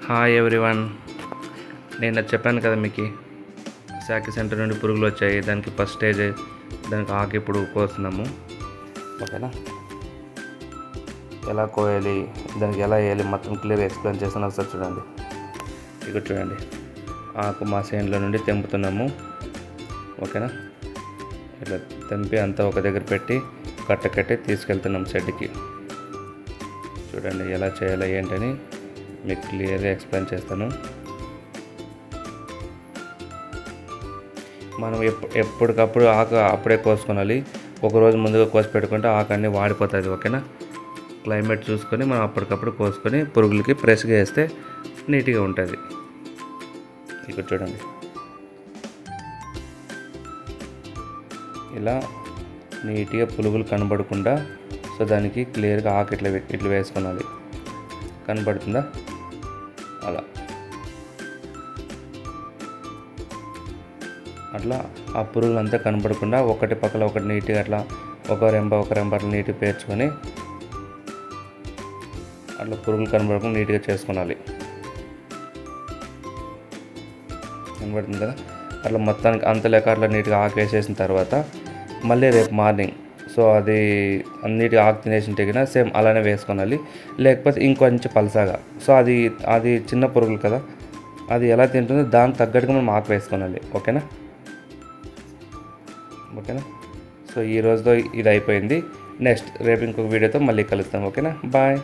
Hi everyone. నేను చెప్పాను కదా మీకు శాఖ సెంటర్ నుండి పురుగులు వచ్చాయి. దానికి ఫస్ట్ స్టేజ్, దానికి ఆకు ఇప్పుడు కోస్తున్నాము. ఓకేనా, ఎలా కోయాలి, దానికి ఎలా వేయాలి మొత్తం క్లియర్గా ఎక్స్ప్లెయిన్ చేస్తాను. ఒకసారి చూడండి. ఇక్కడ చూడండి, ఆకు మా చేనులో నుండి తెంపుతున్నాము. ఓకేనా, ఇట్లా తెంపి అంతా ఒక దగ్గర పెట్టి కట్టి తీసుకెళ్తున్నాం షెడ్కి. చూడండి ఎలా చేయాలి ఏంటని మీకు క్లియర్గా ఎక్స్ప్లెయిన్ చేస్తాను. మనం ఎప్పటికప్పుడు ఆకు అప్పుడే కోసుకోవాలి. ఒకరోజు ముందుగా కోసి పెట్టుకుంటే ఆకు అన్నీ వాడిపోతుంది. ఓకేనా, క్లైమేట్ చూసుకొని మనం అప్పటికప్పుడు కోసుకొని పురుగులకి ఫ్రెష్గా వేస్తే నీట్గా ఉంటుంది. ఇక్కడ చూడండి, ఇలా నీట్గా పురుగులు కనబడకుండా సో దానికి క్లియర్గా ఆకు ఇట్లా వేసుకోవాలి. కనబడుతుందా? అలా అట్లా ఆ పురుగులు అంతా కనబడకుండా ఒకటి పక్కన ఒకటి నీట్గా అట్లా ఒక రెంబ అట్లా నీట్గా పేర్చుకొని అట్లా పురుగులు కనబడకుండా నీట్గా చేసుకోవాలి. కనబడుతుంది కదా? అట్లా మొత్తానికి అంత లెక్క అట్లా నీట్గా ఆకు వేసేసిన తర్వాత మళ్ళీ రేపు మార్నింగ్ సో అది అన్నిటిగా ఆకు తినేసి తెగిన సేమ్ అలానే వేసుకోవాలి. లేకపోతే ఇంకొంచెం పలసాగా, సో అది చిన్న పురుగులు కదా, అది ఎలా తింటుందో దానికి తగ్గట్టుగా మనం ఆకు వేసుకోవాలి. ఓకేనా, సో ఈ రోజుతో ఇది అయిపోయింది. నెక్స్ట్ రేపు ఇంకొక వీడియోతో మళ్ళీ కలుస్తాం. ఓకేనా, బాయ్.